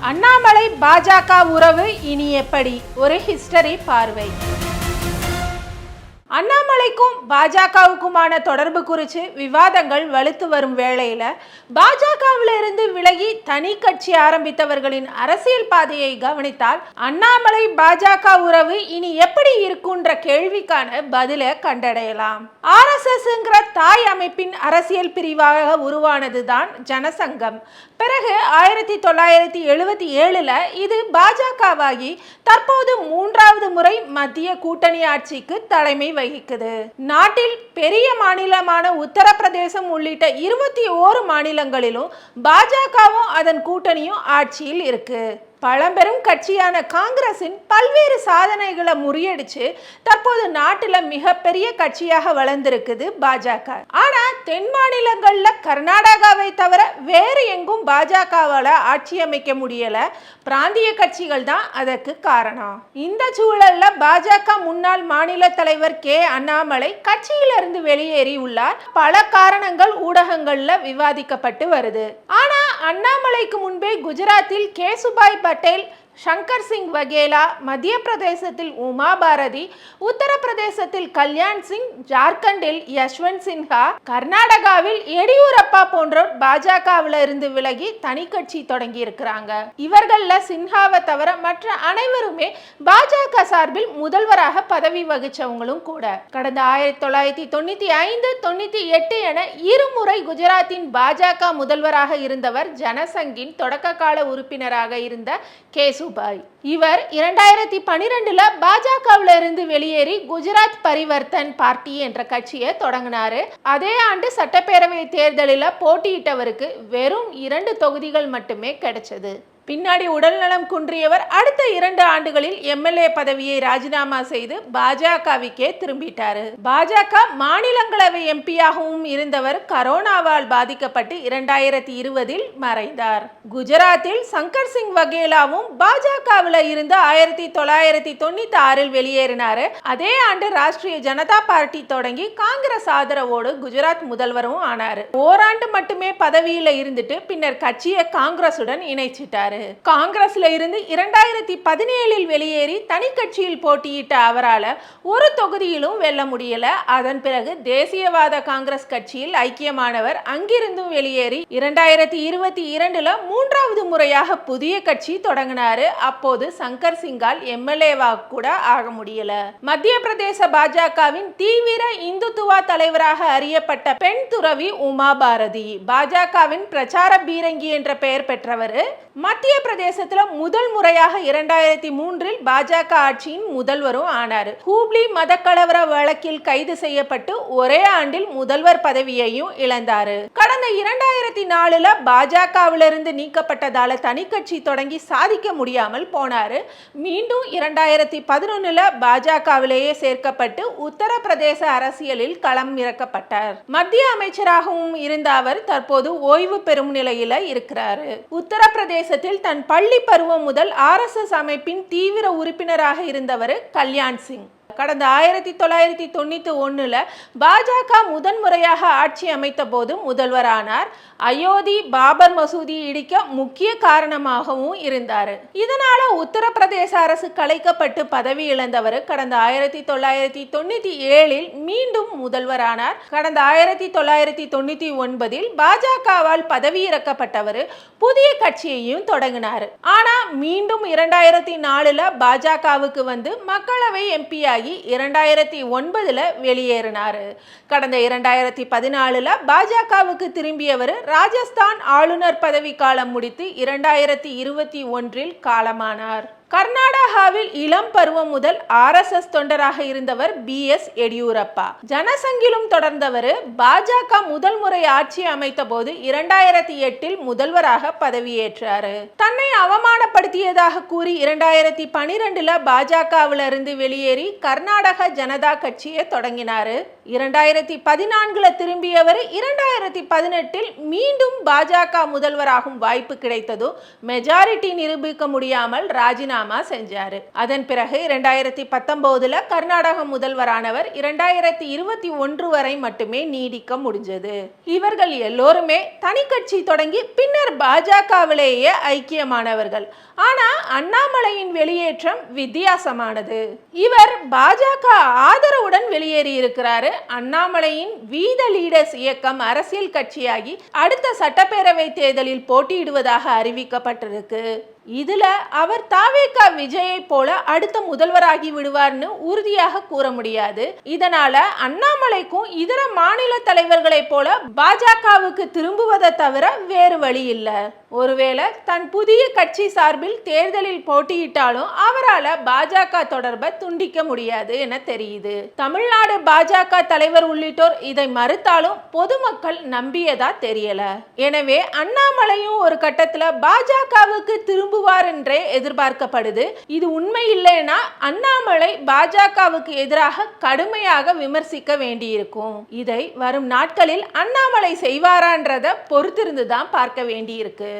அண்ணாமலை பாஜக உறவு இனி எப்படி? ஒரு ஹிஸ்டரி பார்வை. அண்ணாமலைக்கும் பாஜகவுக்குமான தொடர்பு குறித்து விவாதங்கள் வலுத்து வரும் வேளையில பாஜகவிலிருந்து விலகி தனி கட்சி ஆரம்பித்தவர்களின் அரசியல் பாதையை கவனித்தால் அண்ணாமலை பாஜக உறவு இனி எப்படி இருக்குன்ற கேள்விக்கான பதிலை கண்டடையலாம். RSSங்கிற தாய் அமைப்பின் அரசியல் பிரிவாக உருவானதுதான் ஜனசங்கம். பிறகு 1977ல் இது பாஜகவாகி தற்போது 3வது முறை மத்திய கூட்டணி ஆட்சிக்கு தலைமை வகிக்குது. நாட்டில் பெரிய மாநிலமான உத்தரப்பிரதேசம் உள்ளிட்ட 21 மாநிலங்களிலும் பாஜகவும் அதன் கூட்டணியும் ஆட்சியில் இருக்கு. பழம்பெரும் கட்சியான காங்கிரசின் பல்வேறு சாதனைகளை முறியடிச்சு தற்போது நாட்டில் மிகப்பெரிய கட்சியாக வளர்ந்திருக்குது பாஜக. ஆனா தென் மாநிலங்கள்ல கர்நாடகாவை தவிர வேறு எங்கும் பாஜகவால ஆட்சி அமைக்க முடியல. பிராந்திய கட்சிகள் தான் அதற்கு காரணம். இந்த சூழல்ல பாஜக முன்னாள் மாநில தலைவர் அண்ணாமலை கட்சியிலிருந்து வெளியேறி உள்ளார். பல காரணங்கள் ஊடகங்கள்ல விவாதிக்கப்பட்டு வருது. ஆனா அண்ணாமலைக்கு முன்பே குஜராத்தில் கேசுபாய் பட்டேல், சங்கர் சிங் வகேலா, மத்திய பிரதேசத்தில் உமா பாரதி, உத்தரப்பிரதேசத்தில் கல்யாண் சிங், ஜார்க்கண்டில் யஷ்வந்த் சின்ஹா, கர்நாடகாவில் எடியூரப்பா போன்றோர் பாஜகவில் இருந்து விலகி தனி கட்சி தொடங்கி இருக்கிறாங்க. இவர்கள்ல சின்ஹாவை தவிர மற்ற அனைவருமே பாஜக சார்பில் முதல்வராக பதவி வகிச்சவங்களும் கூட. கடந்த 1995, 98 என இருமுறை குஜராத்தின் பாஜக முதல்வராக இருந்தவர் ஜனசங்கின் தொடக்க கால உறுப்பினராக இருந்த கேசு. இவர் 2012ல் பாஜகவில் இருந்து வெளியேறி குஜராத் பரிவர்த்தன் பார்ட்டி என்ற கட்சியை தொடங்கினாரு. அதே ஆண்டு சட்டப்பேரவை தேர்தலில் போட்டியிட்டவருக்கு வெறும் 2 தொகுதிகள் மட்டுமே கிடைச்சது. பின்னாடி உடல்நலம் குன்றியவர் அடுத்த 2 ஆண்டுகளில் MLA பதவியை ராஜினாமா செய்து பாஜகவிற்கே திரும்பிட்டாரு. பாஜக மாநிலங்களவை MPயாகவும் இருந்தவர் கரோனாவால் பாதிக்கப்பட்டு 2020ல் மறைந்தார். குஜராத்தில் சங்கர் சிங் வகேலாவும் பாஜகவில் இருந்து 1996ல் வெளியேறினாரு. அதே ஆண்டு ராஷ்டிரிய ஜனதா பார்ட்டி தொடங்கி காங்கிரஸ் ஆதரவோடு குஜராத் முதல்வரும் ஆனாரு. ஓராண்டு மட்டுமே பதவியில் இருந்துட்டு பின்னர் கட்சியை காங்கிரசுடன் இணைச்சிட்டாரு. காங்கிரஸ்ல இருந்து 2017ல் வெளியேறி தனி கட்சியில் போட்டியிட்ட அவரால் ஒரு தொகுதியிலும் வெல்ல முடியல. அதன் பிறகு தேசியவாத காங்கிரஸ் கட்சியில் ஐக்கியமானவர். அங்கிருந்தும் வெளியேறி 2022ல் 3வது முறையாக புதிய கட்சி தொடங்கினாரு. அப்போது சங்கர் சிங்கால் MLA கூட ஆக முடியல. மத்திய பிரதேச பாஜகவின் தீவிர இந்துத்துவா தலைவராக அறியப்பட்ட பெண் துறவி உமா பாரதி பாஜகவின் பிரச்சார பீரங்கி என்ற பெயர் பெற்றவர். மத்திய பிரதேசத்துல முதல் முறையாக 2003ல் பாஜக ஆட்சியின் முதல்வரும் ஆனார். ஹூப்ளி மத கலவர வழக்கில் கைது செய்யப்பட்டு ஒரே ஆண்டில் முதல்வர் பதவியையும் இழந்தார். கடந்த 2004ல் பாஜகவிலிருந்து நீக்கப்பட்டதால தனி கட்சி தொடங்கி சாதிக்க முடியாமல் போனார். மீண்டும் 2011ல் பாஜகவிலேயே சேர்க்கப்பட்டு உத்தரப்பிரதேச அரசியலில் களம் இறக்கப்பட்டார். மத்திய அமைச்சராகவும் இருந்த அவர் தற்போது ஓய்வு பெறும் நிலையில இருக்கிறார். உத்தரப்பிரதேசத்தில் தன் பள்ளி பருவம் முதல் RSS அமைப்பின் தீவிர உறுப்பினராக இருந்தவர் கல்யாண் சிங். கடந்த 1991ல் பாஜக முதன்முறையாக ஆட்சி அமைத்த போது முதல்வரானார். அயோத்தி பாபர் மசூதி இடிக்க முக்கிய காரணமாகவும் இருந்தார். இதனால உத்தரப்பிரதேச அரசு கலைக்கப்பட்டு பதவி இழந்தவர் கடந்த 1997ல் மீண்டும் முதல்வரானார். கடந்த 1999ல் பாஜகவால் பதவி இறக்கப்பட்டவர் புதிய கட்சியையும் தொடங்கினார். ஆனா மீண்டும் 2004ல் பாஜகவுக்கு வந்து மக்களவை MPயாகி 2009ல் வெளியேறினார். கடந்த 2014ல் பாஜகவுக்கு திரும்பியவர் ராஜஸ்தான் ஆளுநர் பதவி காலம் முடித்து 2021ல் காலமானார். கர்நாடகாவில் இளம் பருவம் முதல் RSS தொண்டராக இருந்தவர் BS எடியூரப்பா. ஜனசங்கிலும் தொடர்ந்தவர். பாஜக முதல் முறை ஆட்சி அமைத்த போது 2008ல் முதல்வராக பதவியேற்றார். தன்னை அவமானப்படுத்தியதாக கூறி 2012ல் பாஜகவில் இருந்து வெளியேறி கர்நாடக ஜனதா கட்சியை தொடங்கினார். 2014 திரும்பியவர் 2018 மீண்டும் பாஜக முதல்வராகும் வாய்ப்பு கிடைத்ததும் மெஜாரிட்டி நிரூபிக்க முடியாமல் ராஜினாமா செஞ்சாரு. அதன் பிறகு 2019 கர்நாடக முதல்வரானவர் 2021 வரை மட்டுமே நீடிக்க முடிஞ்சது. இவர்கள் எல்லோருமே தனி கட்சி தொடங்கி பின்னர் பாஜகவிலேயே ஐக்கியமானவர்கள். ஆனா அண்ணாமலையின் வெளியேற்றம் வித்தியாசமானது. இவர் பாஜக ஆதரவுடன் வெளியேறி இருக்கிறாரு. அண்ணாமலையின் வீத லீடர்ஸ் இயக்கம் அரசியல் கட்சியாகி அடுத்த சட்டப்பேரவை தேர்தலில் போட்டியிடுவதாக அறிவிக்கப்பட்டிருக்கு. இதுல அவர் தாவேகா விஜயை போல அடுத்த முதல்வராகி விடுவார்னு உறுதியாக கூற முடியாது. இதனால அண்ணாமலைக்கும் இதர மாநில தலைவர்களை போல பாஜகவுக்கு திரும்புவதை தவிர வேறு வழி இல்ல. ஒருவேளை தன் புதிய கட்சி சார்பில் தேர்தலில் போட்டியிட்டாலும் அவரால் பாஜக தொடர்பை துண்டிக்க முடியாது என தெரியுது. தமிழ்நாடு பாஜக தலைவர் உள்ளிட்டோர் இதை மறுத்தாலும் பொதுமக்கள் நம்பியதா தெரியல. எனவே அண்ணாமலையும் ஒரு கட்டத்துல பாஜகவுக்கு திரும்புவார் என்றே எதிர்பார்க்கப்படுது. இது உண்மை இல்லைன்னா அண்ணாமலை பாஜகவுக்கு எதிராக கடுமையாக விமர்சிக்க வேண்டியிருக்கும். இதை வரும் நாட்களில் அண்ணாமலை செய்வாரான்றத பொறுத்திருந்துதான் பார்க்க வேண்டியிருக்கு.